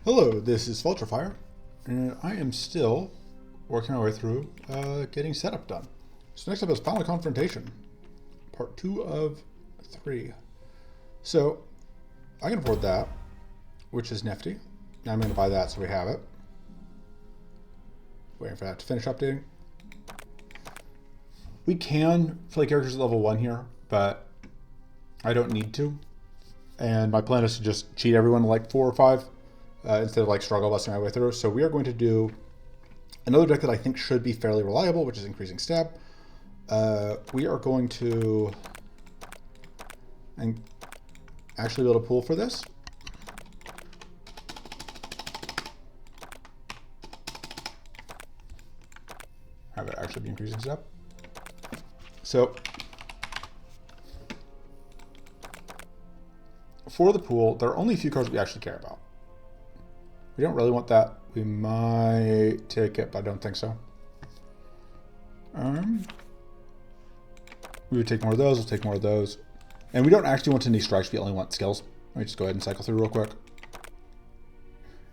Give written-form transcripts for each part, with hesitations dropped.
Hello, this is Vulturefire, and I am still working my way through getting setup done. So next up is Final Confrontation, part 2 of 3. So I can afford that, which is nifty. Now I'm going to buy that so we have it. Waiting for that to finish updating. We can play characters at level 1 here, but I don't need to. And my plan is to just cheat everyone like 4 or 5. Instead of like struggle busting my way through. So we are going to do another deck that I think should be fairly reliable, which is increasing stab. We are going to actually build a pool for this. Have it actually be increasing stab. So for the pool, there are only a few cards we actually care about. We don't really want that. We might take it, but I don't think so. We would take more of those. We'll take more of those. And we don't actually want any strikes. We only want skills. Let me just go ahead and cycle through real quick.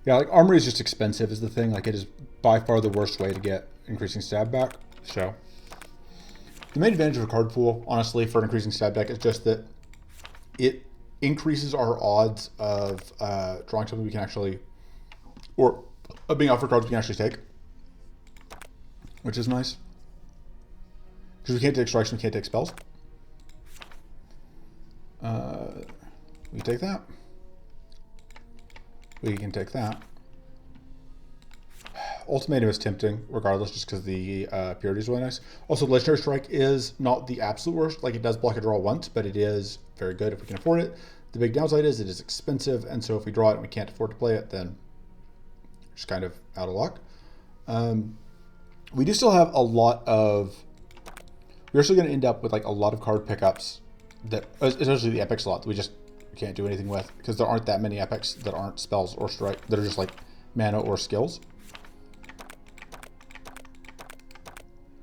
Yeah, like armory is just expensive is the thing. Like it is by far the worst way to get increasing stab back. So the main advantage of a card pool, honestly, for an increasing stab deck is just that it increases our odds of drawing something we can actually, or being offered cards we can actually take, which is nice. Because we can't take strikes, we can't take spells. We take that. We can take that. Ultimatum is tempting, regardless, just because the purity is really nice. Also, Legendary Strike is not the absolute worst. Like, it does block a draw once, but it is very good if we can afford it. The big downside is it is expensive, and so if we draw it and we can't afford to play it, then just kind of out of luck. We do still have a lot of... We're still going to end up with like a lot of card pickups that, especially the epic slot, that we just can't do anything with because there aren't that many epics that aren't spells or strike that are just like mana or skills.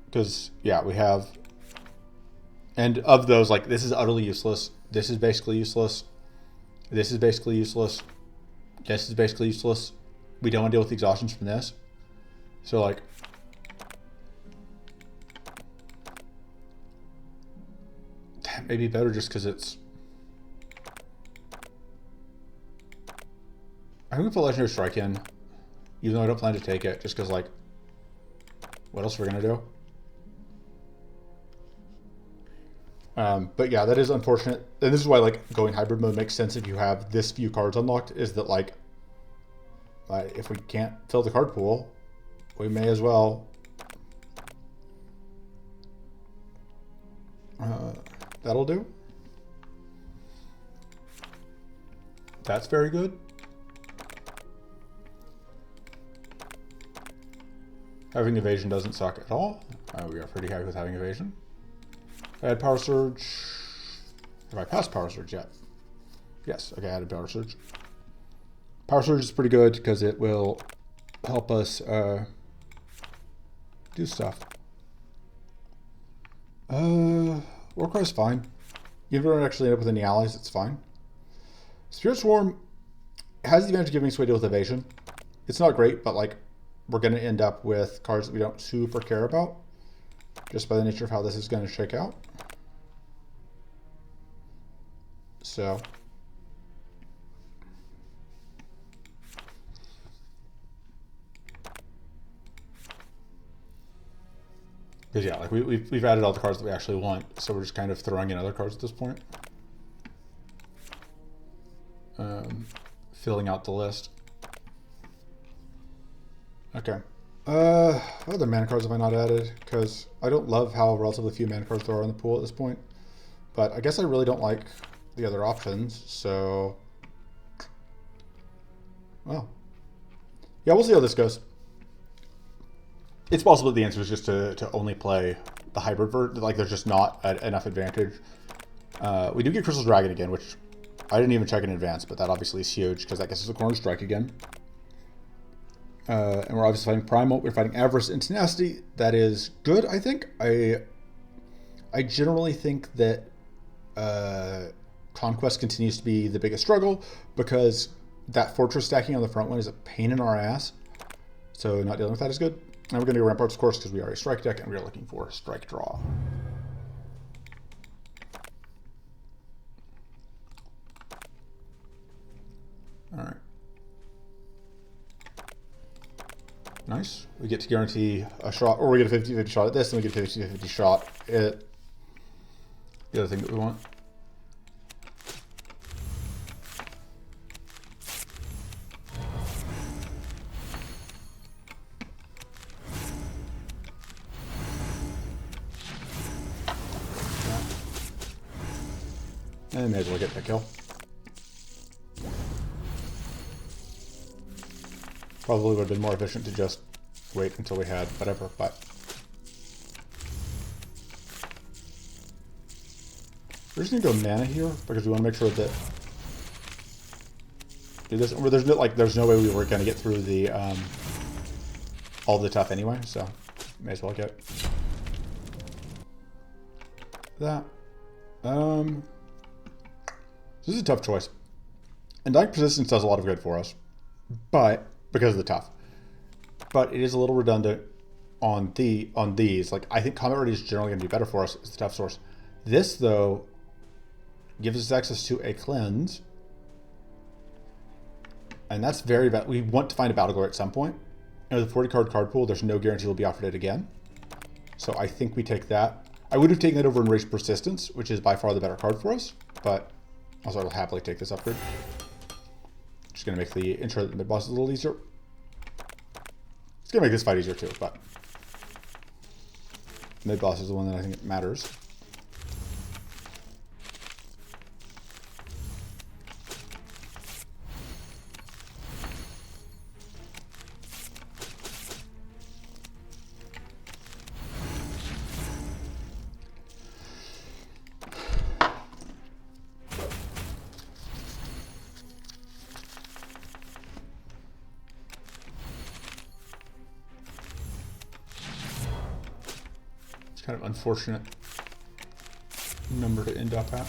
Because yeah, we have, and of those, like this is utterly useless. This is basically useless. This is basically useless. This is basically useless. We don't want to deal with the exhaustions from this. So like, that may be better just because it's... I think we put Legendary Strike in, even though I don't plan to take it, just because like, what else are we going to do? But yeah, that is unfortunate. And this is why like going hybrid mode makes sense if you have this few cards unlocked, is that like, if we can't fill the card pool, we may as well that'll do. That's very good. Having evasion doesn't suck at all. We are pretty happy with having evasion. I had Power Surge. Have I passed Power Surge yet? Yes, okay, I added Power Surge. Power Surge is pretty good because it will help us do stuff. Warcry is fine. Even if we don't actually end up with any allies, it's fine. Spirit Swarm has the advantage of giving Sway Deal with evasion. It's not great, but like we're going to end up with cards that we don't super care about, just by the nature of how this is going to shake out. So because yeah, like we've added all the cards that we actually want, so we're just kind of throwing in other cards at this point. Filling out the list. Okay. What other mana cards have I not added? Because I don't love how relatively few mana cards there are in the pool at this point. But I guess I really don't like the other options, so... Well. Yeah, we'll see how this goes. It's possible that the answer is just to only play the hybrid version. Like, there's just not enough advantage. We do get Crystal Dragon again, which I didn't even check in advance, but that obviously is huge, because that gets us a Corner Strike again. And we're obviously fighting Primal. We're fighting Avarice and Tenacity. That is good, I think. I generally think that Conquest continues to be the biggest struggle, because that fortress stacking on the front one is a pain in our ass. So not dealing with that is good. And we're going to go ramparts, of course, because we are a strike deck and we are looking for strike draw. All right. Nice. We get to guarantee a shot, or we get a 50-50 shot at this, and we get a 50-50 shot at the other thing that we want. And may as well get that kill. Probably would have been more efficient to just wait until we had whatever, but we're just gonna go mana here because we want to make sure that do this. There's no way we were gonna get through the all the tough anyway, so may as well get that. This is a tough choice. Undying Persistence does a lot of good for us, but because of the tough. But it is a little redundant on these. Like, I think Combat Ready is generally going to be better for us as the tough source. This, though, gives us access to a cleanse. And that's very bad. We want to find a Battle Glory at some point. And with a 40 card pool, there's no guarantee we'll be offered it again. So I think we take that. I would have taken it over Enraged Persistence, which is by far the better card for us. But also, I will happily take this upgrade. Just going to make the intro to the mid-boss a little easier. It's going to make this fight easier too, but mid-boss is the one that I think matters. Kind of unfortunate number to end up at.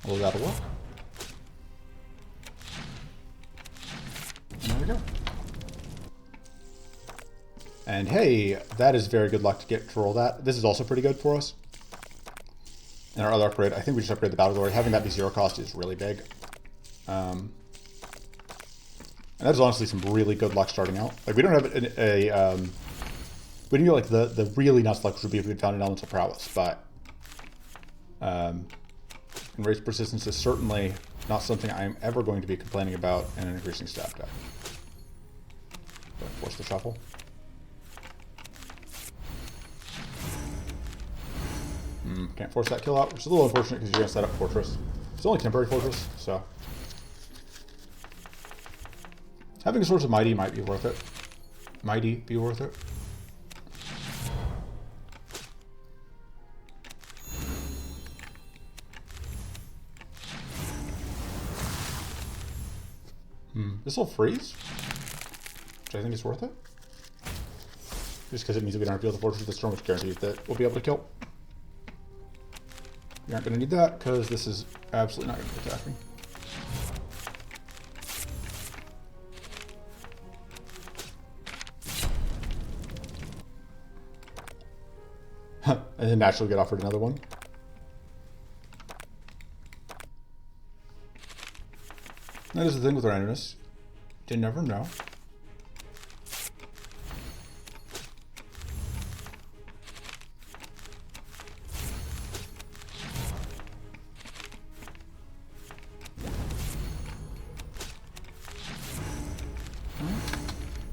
Although that'll work. And there we go. And hey, that is very good luck to roll that. This is also pretty good for us. And our other upgrade, I think we just upgrade the Battle Glory. Having that be 0 cost is really big. And that's honestly some really good luck starting out. Like, we don't have we didn't go like the really nuts luck would be if we had found an Elemental Prowess, but Enraged Persistence is certainly not something I am ever going to be complaining about in an increasing staff deck. Force the shuffle. Can't force that kill out, which is a little unfortunate because you're going to set up Fortress. It's only temporary Fortress, so having a source of Mighty might be worth it. Mighty be worth it. This will freeze, which I think is worth it. Just because it means that we don't have to deal with the Fortress of the Storm, which guarantees that we'll be able to kill. We aren't going to need that because this is absolutely not going to be attacking. And then naturally get offered another one. That is the thing with randomness. You never know.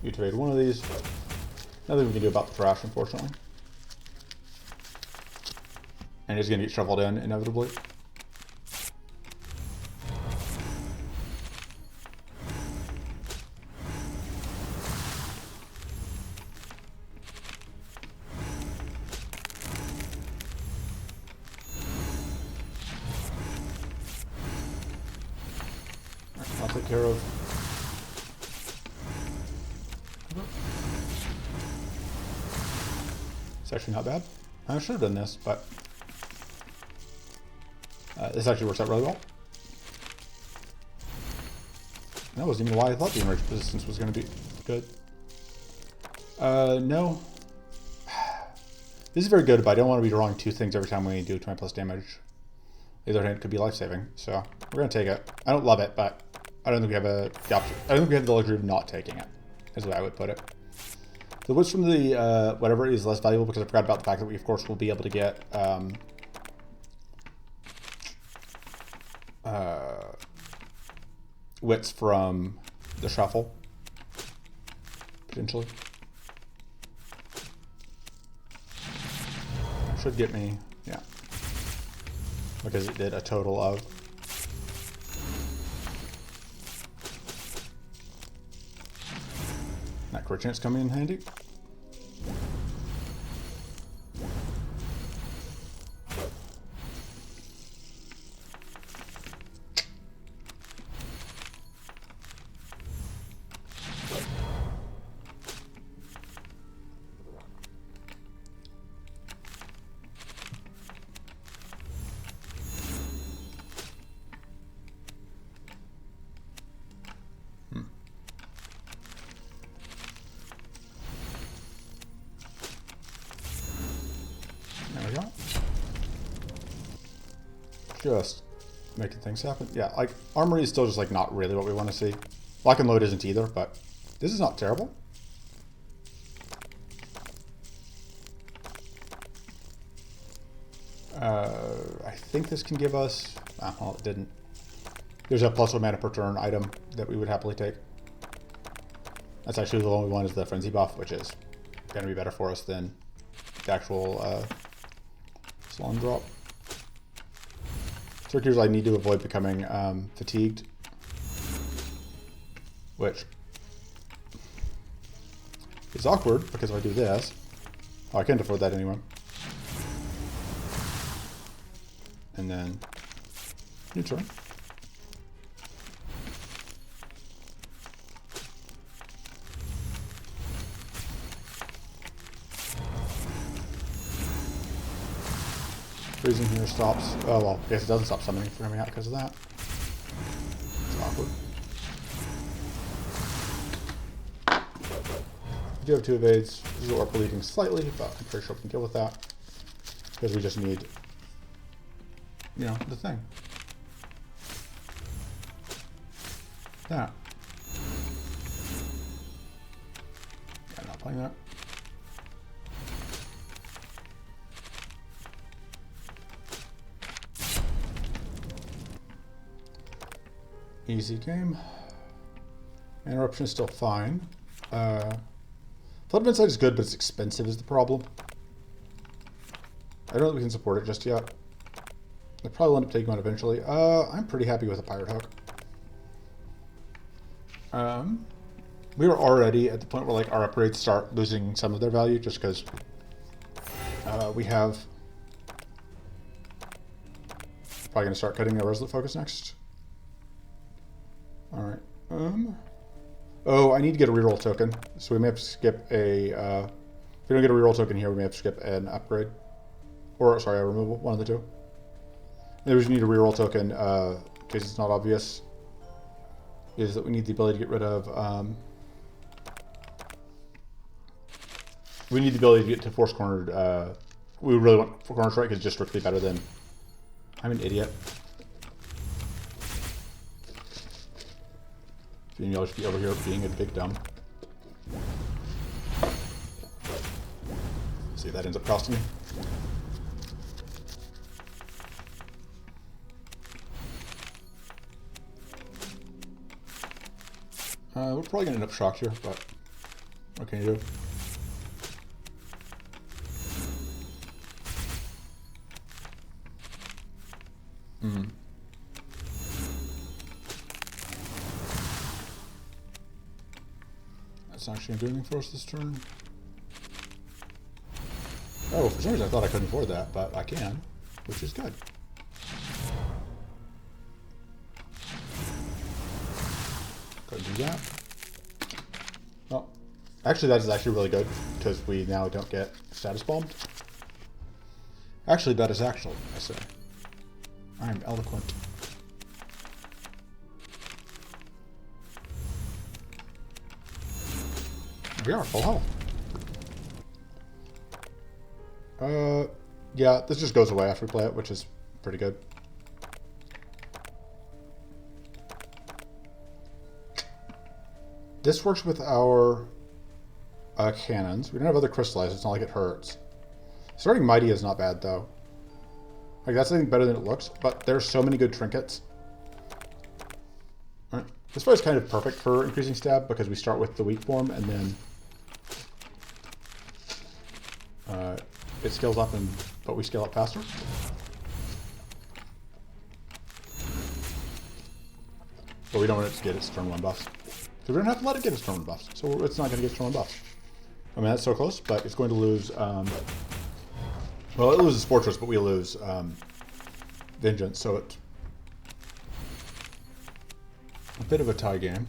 You trade one of these. Nothing we can do about the trash, unfortunately. And it's going to get shuffled in, inevitably. I'll take care of. It's actually not bad. I should have done this, but this actually works out really well. That wasn't even why I thought the enraged resistance was going to be good. No. This is very good, but I don't want to be drawing two things every time we do 20 plus damage. The other hand, it could be life-saving, so we're going to take it. I don't love it, but I don't think we have the option. I don't think we have the luxury of not taking it, is the way I would put it. The wits from the whatever is less valuable because I forgot about the fact that we, of course, will be able to get wits from the shuffle, potentially. Should get me, yeah, because it did a total of. That crit chance coming in handy. Just making things happen. Yeah, like, armory is still just, like, not really what we want to see. Lock and load isn't either, but this is not terrible. I think this can give us... well, it didn't. There's a +1 mana per turn item that we would happily take. That's actually the one we want is the Frenzy buff, which is going to be better for us than the actual Silan drop. Circuitous, I need to avoid becoming fatigued, which is awkward because if I do this, I can't afford that anyway. And then new turn. Freezing here stops. Oh well, I guess it doesn't stop summoning from coming out because of that. It's awkward. We do have 2 evades. This is orc bleeding slightly, but I'm pretty sure we can deal with that. Because we just need, you know, the thing. That. Yeah, I'm not playing that. Easy game. Interruption is still fine. Flood of Insight is good, but it's expensive is the problem. I don't know if we can support it just yet. I'll probably end up taking one eventually. I'm pretty happy with a Pirate Hook. We were already at the point where like our upgrades start losing some of their value just because we have probably going to start cutting our Resolute Focus next. Alright. Oh, I need to get a reroll token. So we may have to skip a... if we don't get a reroll token here, we may have to skip an upgrade. Or, sorry, a removal. One of the two. Maybe we just need a reroll token, in case it's not obvious. Is that we need the ability to get rid of... we need the ability to get to Force Cornered... we really want Corner Strike because it's just strictly better than... I'm an idiot. And you'll just be over here being a big dumb. See if that ends up costing me. We're probably gonna end up shocked here, but what can you do? That's actually gonna do anything for us this turn. Oh, for some reason I thought I couldn't afford that, but I can, which is good. Go ahead and do that. Well, actually that is actually really good, because we now don't get status bombed. Actually, that is actual, I say. I am eloquent. We are full health. Yeah, this just goes away after we play it, which is pretty good. This works with our cannons. We don't have other crystallizers. It's not like it hurts. Starting Mighty is not bad, though. Like, that's, I think, better than it looks, but there's so many good trinkets. All right. This fight is kind of perfect for increasing stab because we start with the weak form and then it scales up, but we scale up faster. But we don't want it to get its turn 1 buffs. So we don't have to let it get its turn 1 buffs. So it's not going to get its turn 1 buffs. I mean, that's so close, but it's going to lose... well, it loses Fortress, but we lose Vengeance, so it's a bit of a tie game.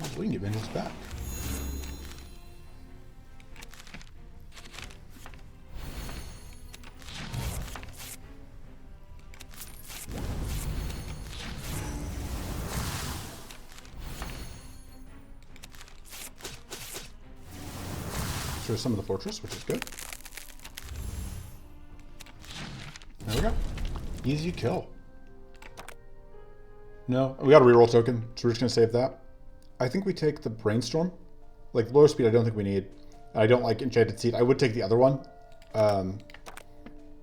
Oh, we can get Vengeance back. Show some of the Fortress, which is good. There we go. Easy kill. No, we got a reroll token, so we're just going to save that. I think we take the Brainstorm. Like, lower speed I don't think we need. I don't like Enchanted Seed. I would take the other one.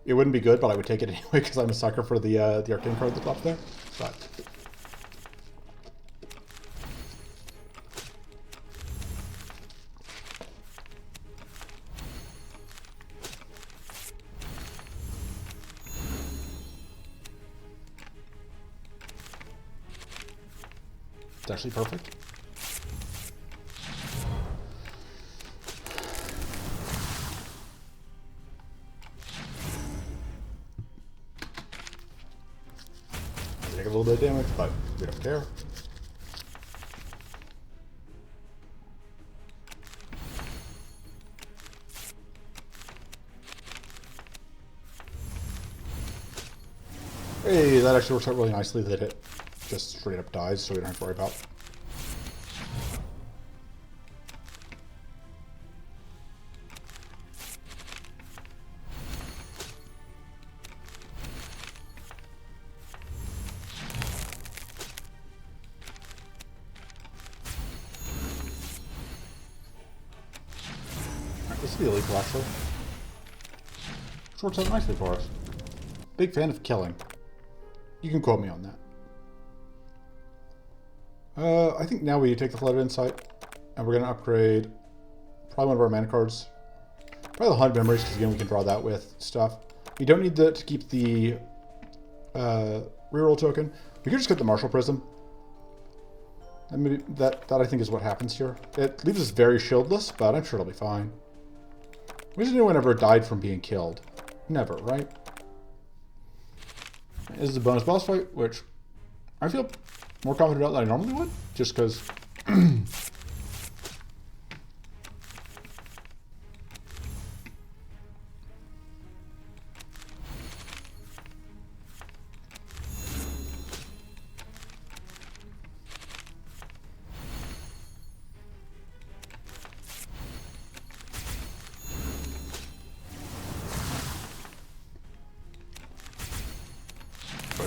It wouldn't be good, but I would take it anyway because I'm a sucker for the arcane card at the top there. But it's actually perfect. Take a little bit of damage, but we don't care. Hey, that actually works out really nicely that it just straight up dies, so we don't have to worry about. This will be illegal, actually. Which works out nicely for us. Big fan of killing. You can quote me on that. I think now we take the Flooded Insight, and we're going to upgrade probably one of our mana cards. Probably the Haunted Memories, because again we can draw that with stuff. We don't need to keep the reroll token. We could just get the Martial Prism. That I think is what happens here. It leaves us very shieldless, but I'm sure it'll be fine. When has anyone ever died from being killed? Never, right? This is a bonus boss fight, which I feel more confident about than I normally would, just because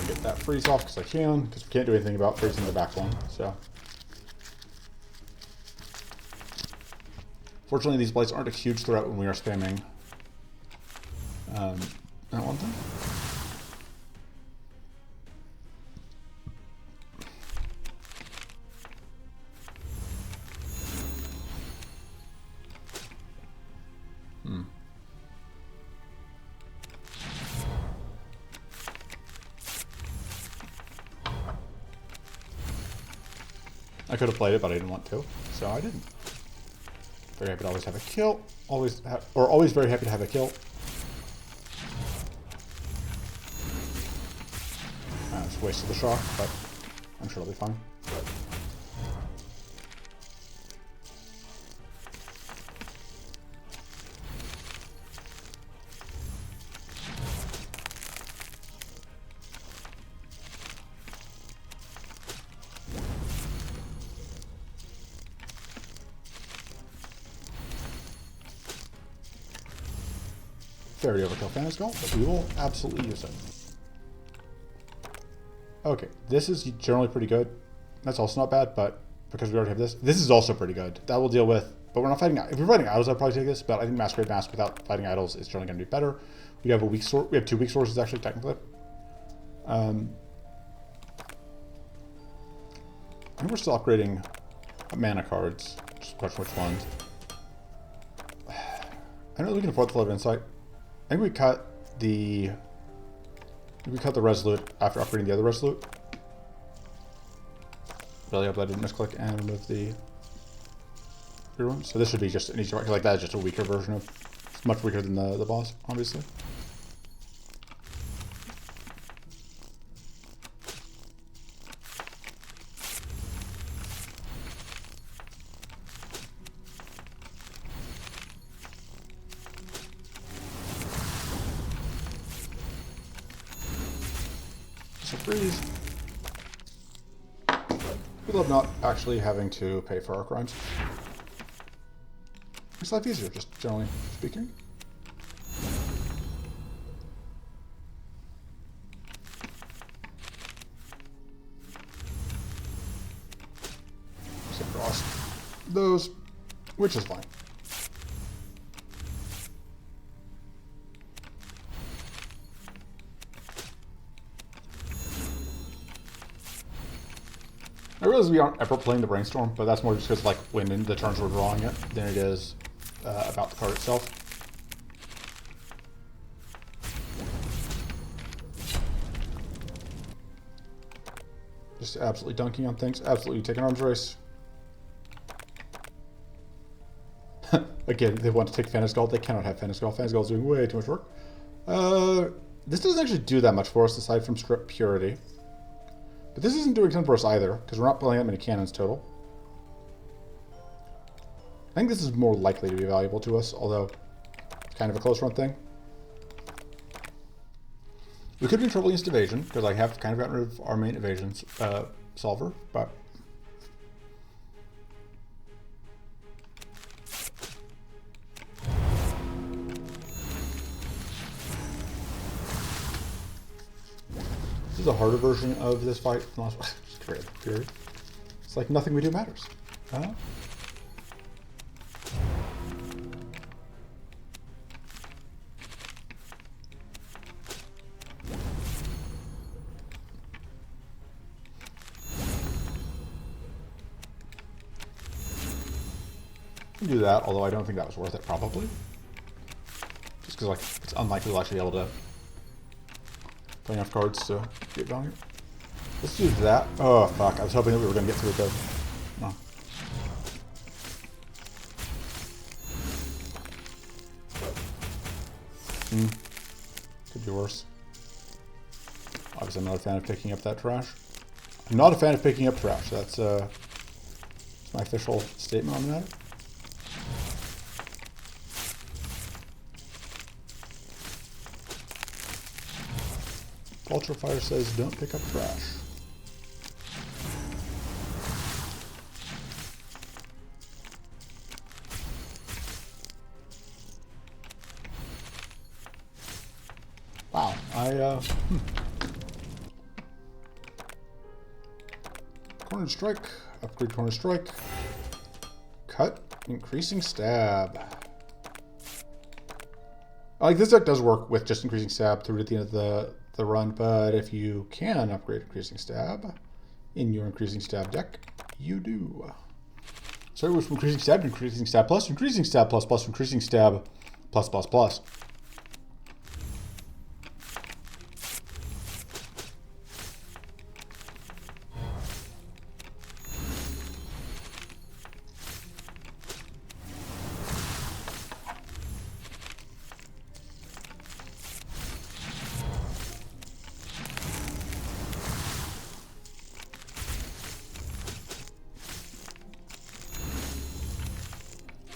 get that freeze off because I can, because we can't do anything about freezing the back one. So, fortunately, these blights aren't a huge threat when we are spamming that one thing. I could have played it, but I didn't want to, so I didn't. Very happy to always have a kill. Always very happy to have a kill. Just wasted the shock, but I'm sure it'll be fine. Very overkill Fantasy, but we will absolutely use it. Okay, this is generally pretty good. That's also not bad, but because we already have this, this is also pretty good. That we'll deal with, but we're not fighting. If we're fighting idols, I'd probably take this, but I think Masquerade Mask without fighting idols is generally going to be better. We have a weak source. We have 2 weak sources actually, technically. I think we're still upgrading mana cards. Just a question which ones. I don't know if we can afford the Flood of Insight. I think we cut the Resolute after upgrading the other Resolute. Really hope I didn't misclick and remove the rear one. So this should be just an easier, like that is just a weaker version of, it's much weaker than the boss, obviously. So freeze. We love not actually having to pay for our crimes. Makes life easier, just generally speaking. Just across those, which is fine. I realize we aren't ever playing the Brainstorm, but that's more just because like when in the turns we're drawing it than it is about the card itself. Just absolutely dunking on things, absolutely taking arms race. Again, they want to take Fantasy Gold. They cannot have Fantasy Gold. Fantasy Gold is doing way too much work. This doesn't actually do that much for us aside from Strip Purity. But this isn't doing a ton for us either, because we're not playing that many cannons total. I think this is more likely to be valuable to us, although it's kind of a close run thing. We could be in trouble against evasion, because I have kind of gotten rid of our main evasion solver, but... This is a harder version of this fight from last one. Just create Fury. It's like nothing we do matters. Do that, although I don't think that was worth it, probably. Just because like it's unlikely we'll actually be able to play enough cards to get value. Let's do that. Oh fuck! I was hoping that we were going to get through it though. Oh. Could be worse. Obviously, I'm not a fan of picking up that trash. I'm not a fan of picking up trash. That's my official statement on that. Ultrafire says, don't pick up trash. Wow, Corner strike, upgrade corner strike. Cut, increasing stab. Like this deck does work with just increasing stab through to the end of the run, but if you can upgrade increasing stab in your increasing stab deck, you do. So it was from increasing stab to increasing stab plus, increasing stab plus plus, increasing stab plus plus plus.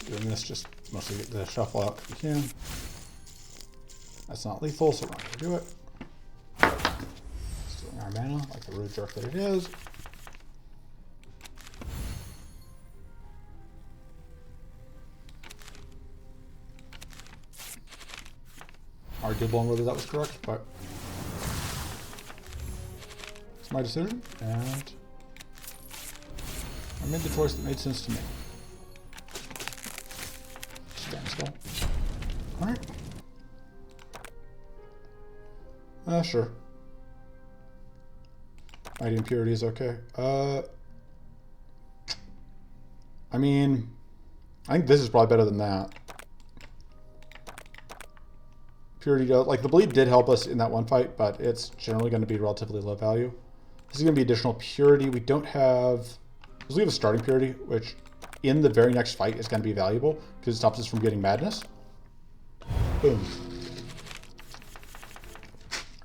Doing this just mostly get the shuffle out if we can. That's not lethal, so we're not going to do it. Stealing our mana like the rude jerk that it is. arguable on whether that was correct, but it's my decision, and I made the choice that made sense to me. Stand still. Alright. Sure. Mighty impurity is okay. I mean, I think this is probably better than that. Purity, like the bleed did help us in that one fight, but it's generally going to be relatively low value. This is going to be additional purity. We don't have, we have a starting purity, which in the very next fight is going to be valuable because it stops us from getting madness. Boom.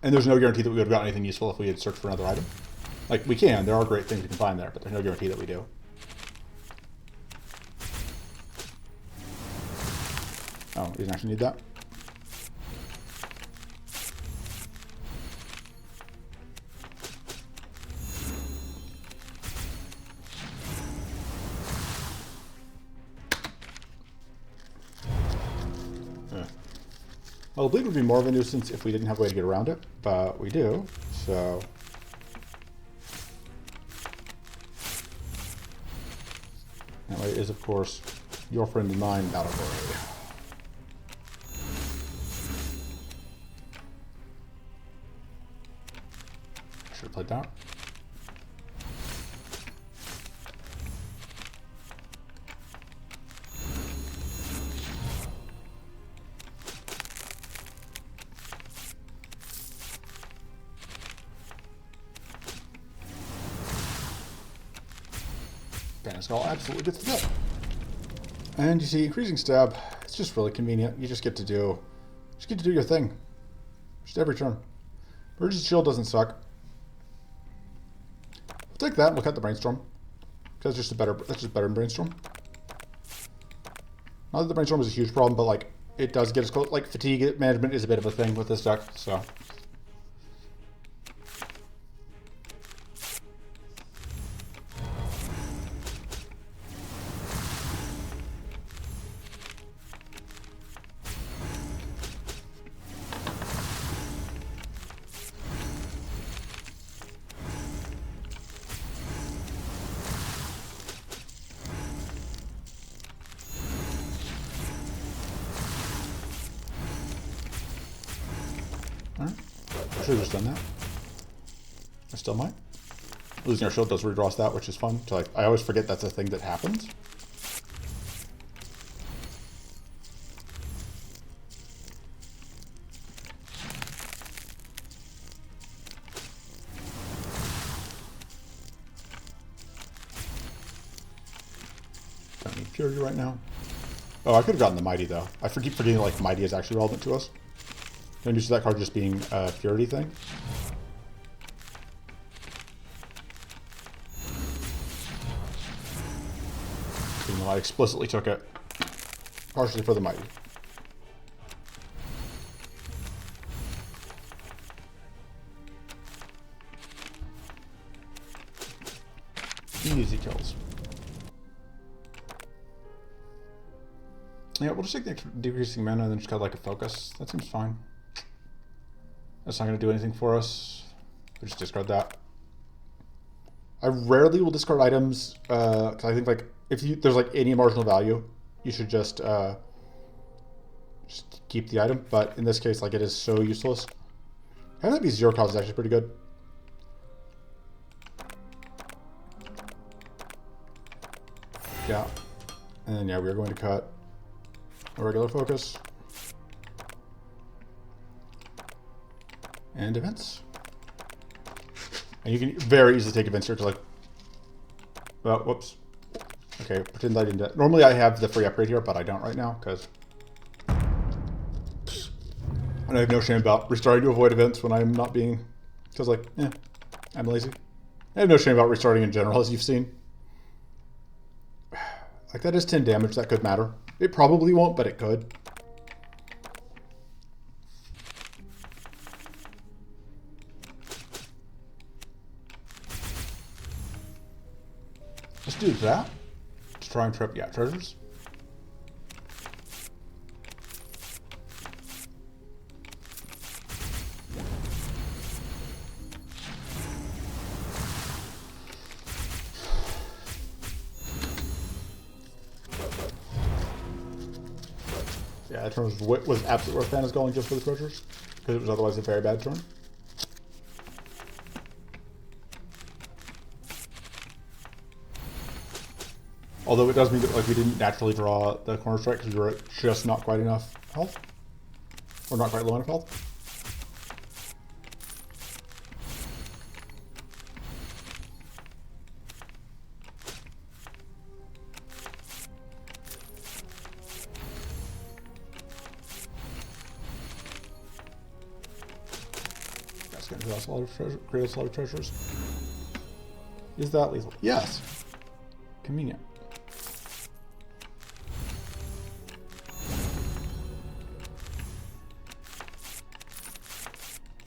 And there's no guarantee that we would have gotten anything useful if we had searched for another item. Like, we can. There are great things you can find there, but there's no guarantee that we do. Oh, we didn't actually need that. Well, the bleed would be more of a nuisance if we didn't have a way to get around it, but we do, so... That way is, of course, your friend and mine battle glory. Should have played that. Skull absolutely gets the kill. And you see, increasing stab, it's just really convenient. You just get to do your thing. Just every turn. Emergency shield doesn't suck. We'll take that and we'll cut the brainstorm. Because that's just better than brainstorm. Not that the brainstorm is a huge problem, but like it does get us close. Like fatigue management is a bit of a thing with this deck, so. Alright, I should have just done that. I still might. Losing our shield does redraw us that, which is fun. So like, I always forget that's a thing that happens. Don't need purity right now. Oh, I could have gotten the mighty though. I keep forgetting like mighty is actually relevant to us. I'm used to that card just being a purity thing. Even though I explicitly took it partially for the mighty. Easy kills. Yeah, we'll just take the decreasing mana and then just cut like a focus. That seems fine. That's not going to do anything for us. We'll just discard that. I rarely will discard items because I think like if there's like any marginal value, you should just keep the item. But in this case, like it is so useless. Having that be 0 cost is actually pretty good. Yeah, and then yeah, we are going to cut a regular focus. And events. And you can very easily take events here to like, well, whoops. Okay, pretend I didn't. Normally I have the free upgrade here, but I don't right now because I have no shame about restarting to avoid events when I'm not being, because like, I'm lazy. I have no shame about restarting in general, as you've seen. Like that is 10 damage, that could matter. It probably won't, but it could. Let's do that to try and trip, yeah, treasures. Yeah, that turn was absolutely worth Thanos going just for the treasures, because it was otherwise a very bad turn. Although it does mean that like we didn't naturally draw the corner strike because we were just not quite enough health, or not quite low enough health. That's going to create us a lot of treasures. Is that lethal? Yes. Convenient.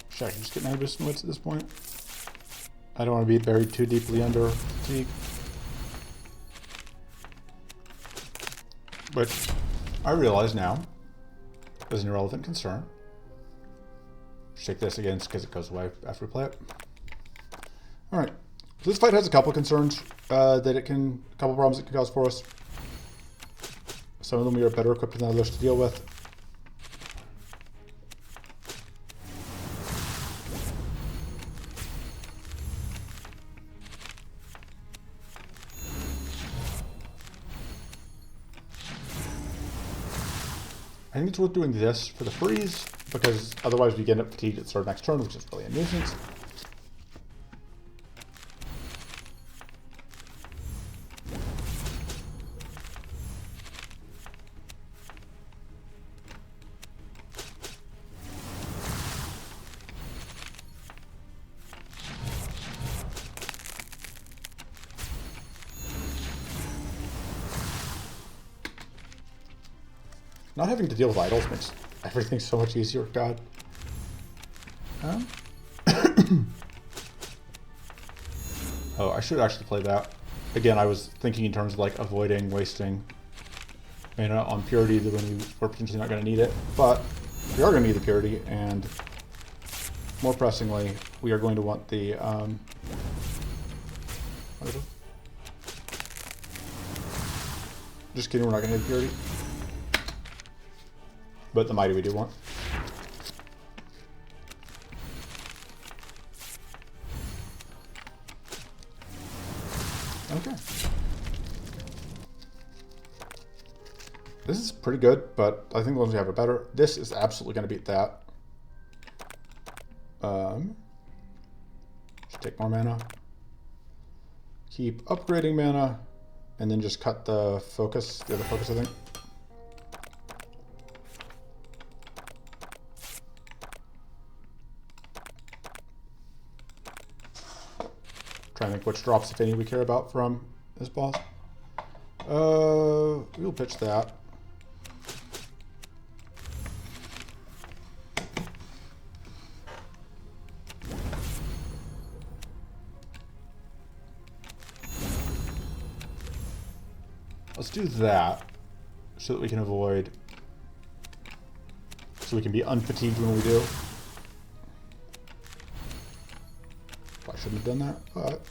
Should I just get my wisdom wits at this point? I don't want to be buried too deeply under fatigue. Which I realize now is an irrelevant concern. Just take this again because it goes away after we play it. Alright. So this fight has a couple concerns a couple problems it can cause for us. Some of them we are better equipped than others to deal with. I think it's worth doing this for the freeze, because otherwise we get up fatigued at the start of next turn, which is really a nuisance. Not having to deal with idols makes everything so much easier, God. Oh, I should actually play that. Again, I was thinking in terms of like avoiding wasting mana on purity when we were potentially not going to need it. But we are going to need the purity, and more pressingly, we are going to want the what is it? Just kidding, we're not going to need the purity. But the mighty we do want. Okay. This is pretty good, but I think the ones we have are better. This is absolutely going to beat that. Just take more mana. Keep upgrading mana, and then just cut the focus, the other focus, I think. Trying to think which drops, if any, we care about from this boss. We'll pitch that. Let's do that so that we can avoid, so we can be unfatigued when we do. I shouldn't have done that, but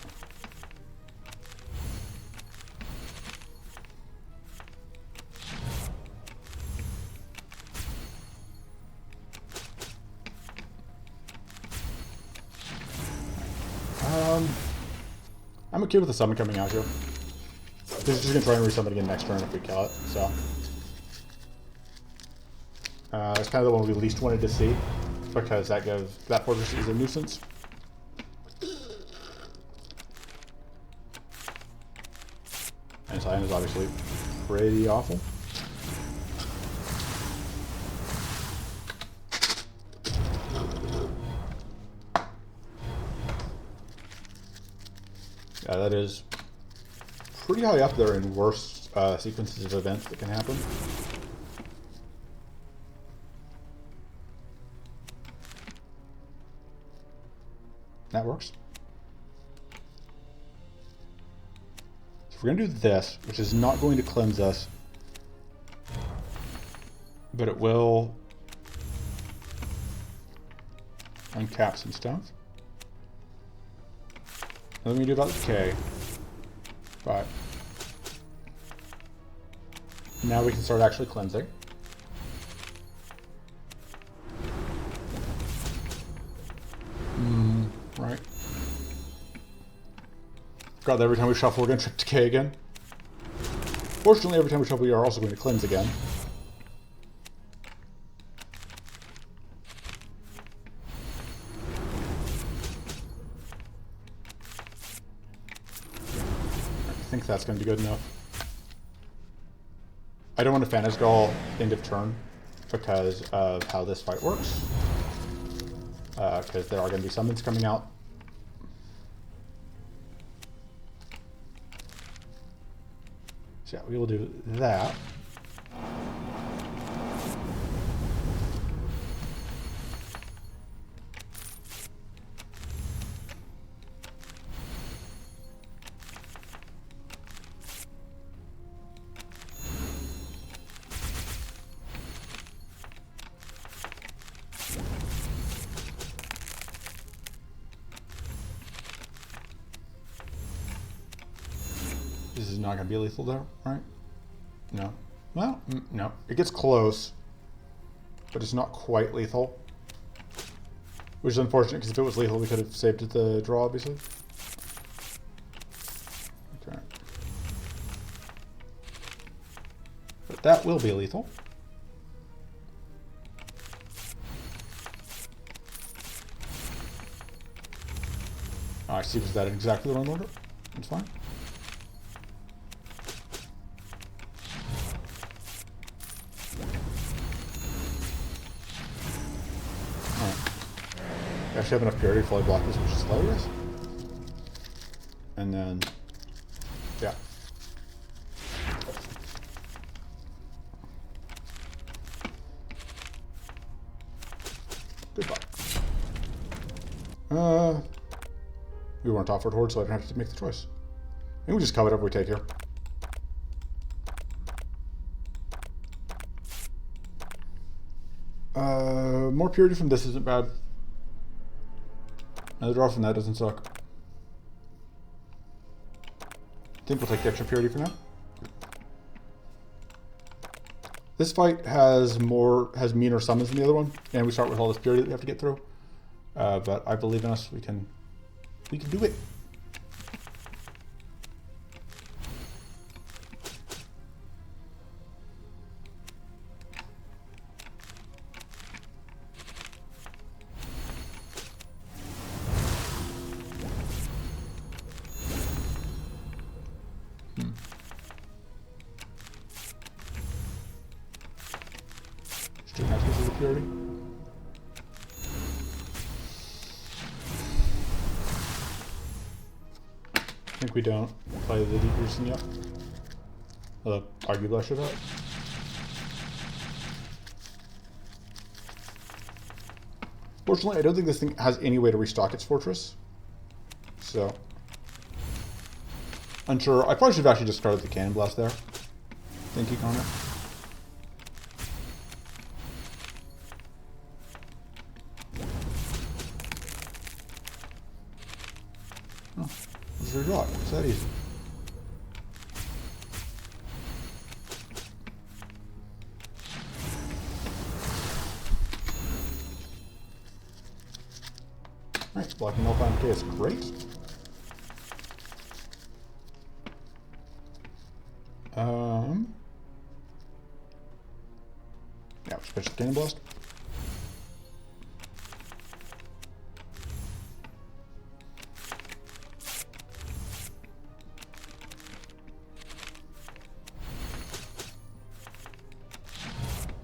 I'm okay with the summon coming out here. This is just gonna try and resummon again next turn if we kill it. So it's kind of the one we least wanted to see, because that fortress is a nuisance. And Silan is obviously pretty awful. Yeah, that is pretty high up there in worst sequences of events that can happen. That works. So we're going to do this, which is not going to cleanse us, but it will uncap some stuff. Nothing we do about the K, but now we can start actually cleansing. God, every time we shuffle, we're going to trip decay again. Fortunately, every time we shuffle, we are also going to cleanse again. I think that's going to be good enough. I don't want to Fantasy Gall end of turn because of how this fight works. Because there are going to be summons coming out. So yeah, we will do that. This is not going to be lethal though, right? No. Well, no. It gets close, but it's not quite lethal. Which is unfortunate, because if it was lethal, we could have saved it the draw, obviously. Okay. But that will be lethal. Oh, I see, was that exactly the wrong order? That's fine. I actually have enough purity to fully block this, which is hilarious. And then, yeah. Goodbye. We weren't offered Horde, so I don't have to make the choice. I think we just cut whatever we take here. More purity from this isn't bad. Another draw from that doesn't suck. I think we'll take the extra purity for now. This fight has meaner summons than the other one, and we start with all this purity that we have to get through. But I believe in us. We can do it. Purity. I think we don't play the decreasing yet. Arguably I should have. Fortunately, I don't think this thing has any way to restock its fortress. So, unsure. I probably should have actually discarded the cannon blast there. Thinking on it. Draw it. It's that easy. Alright, blocking Nullifying Decay is great. Yeah, special Cannon Blast.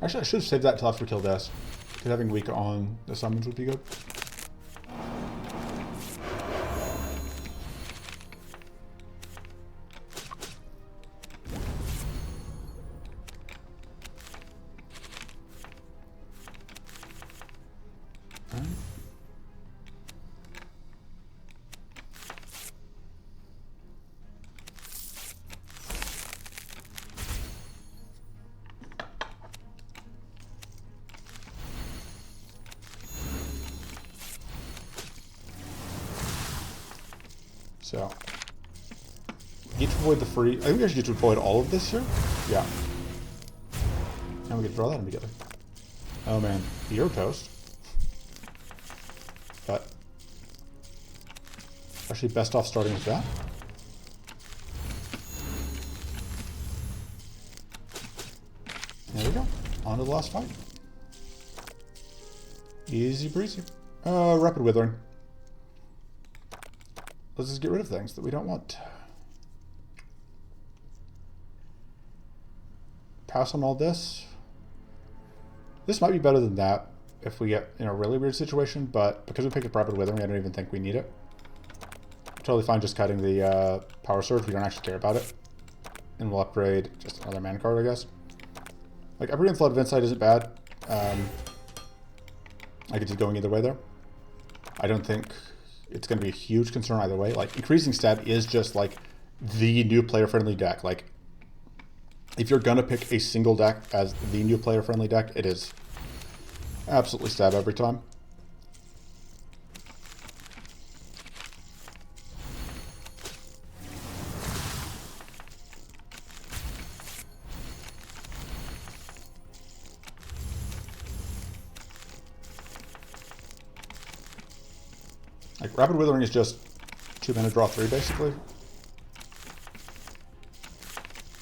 Actually, I should have saved that until after we killed S, because having weak on the summons would be good. So, get to avoid the free. I think we actually get to avoid all of this here. Yeah. And we get to draw that immediately. Oh man, you're toast. But actually, best off starting with that. to the last fight. Easy breezy. Rapid Withering. Let's just get rid of things that we don't want. Pass on all this. This might be better than that if we get in a really weird situation, but because we picked up Rapid Withering, I don't even think we need it. Totally fine just cutting the Power Surge. We don't actually care about it. And we'll upgrade just another mana card, I guess. Like, upgrading Flood of Insight isn't bad. I could see going either way there. I don't think it's going to be a huge concern either way. Like, increasing stab is just, like, the new player-friendly deck. Like, if you're going to pick a single deck as the new player-friendly deck, it is absolutely stab every time. Like, Rapid Withering is just 2 mana, draw 3, basically.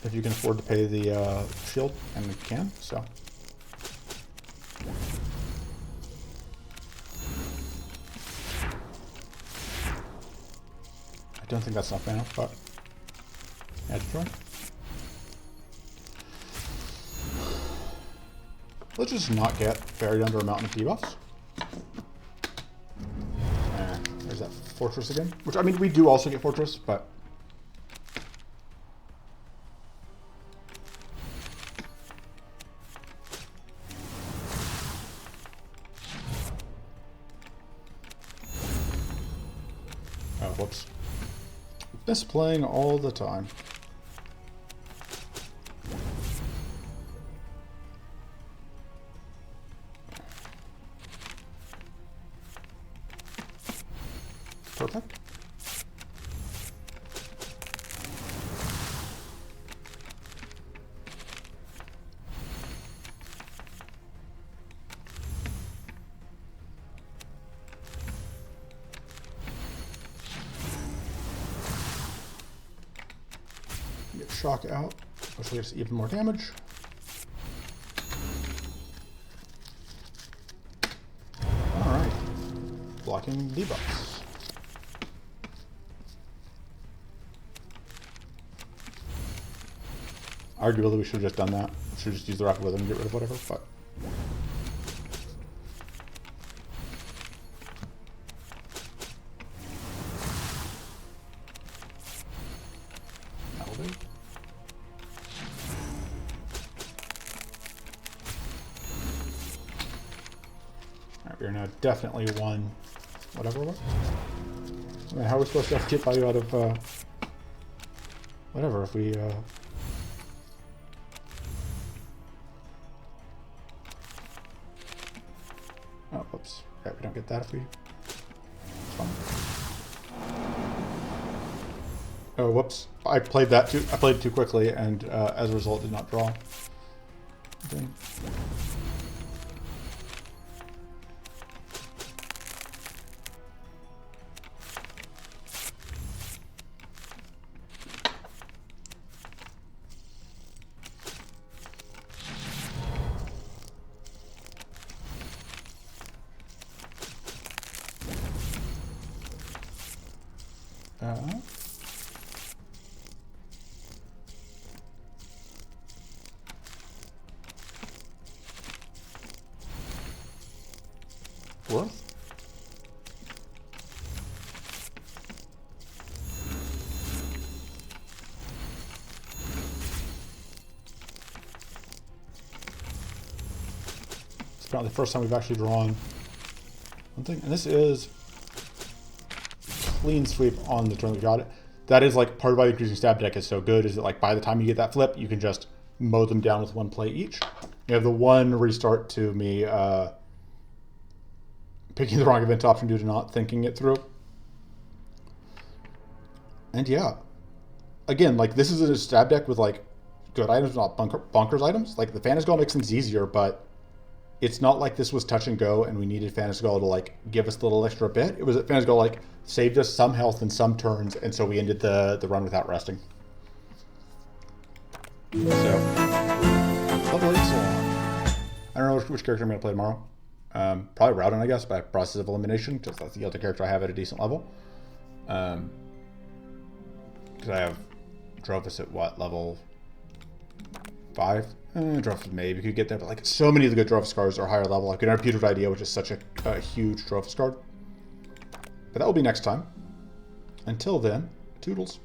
If you can afford to pay the shield, and you can, so. I don't think that's enough mana, but edge draw. Let's just not get buried under a mountain of debuffs. There's that Fortress again. Which, I mean, we do also get Fortress, but... Oh, whoops. Misplaying all the time. Perfect. Get shock out, which gives even more damage. Alright. Blocking debuffs. Arguably, we should have just done that. We should just use the Rapid Withering and get rid of whatever, but... That'll do. Alright, we are now definitely one... whatever. I mean, how are we supposed to get value out of, whatever, if we, Oh, whoops. Right, we don't get that if we... It's fine. Oh, whoops. I played it too quickly, and as a result, did not draw. Okay. Worth? It's about the first time we've actually drawn one thing, and this is clean sweep on the turn we got it. That is like part of why the increasing stab deck is so good, is that like by the time you get that flip, you can just mow them down with one play each. You have the one restart to me picking the wrong event option due to not thinking it through. And yeah, again, like this is a stab deck with like good items, not bonkers items. Like the Fantasy makes things easier, but it's not like this was touch and go and we needed Fantasy to like give us a little extra bit. It was that Fantasy like saved us some health in some turns, and so we ended the run without resting. So, level 8 Silan. don't know which character I'm going to play tomorrow. Probably Rowden, I guess, by process of elimination, because that's the other character I have at a decent level. Because I have Drovus at what, level 5? Drovus maybe could get there, but like so many of the good Drovus cards are higher level. Like an Putrid Idea, which is such a huge Drovus card. But that will be next time. Until then, toodles.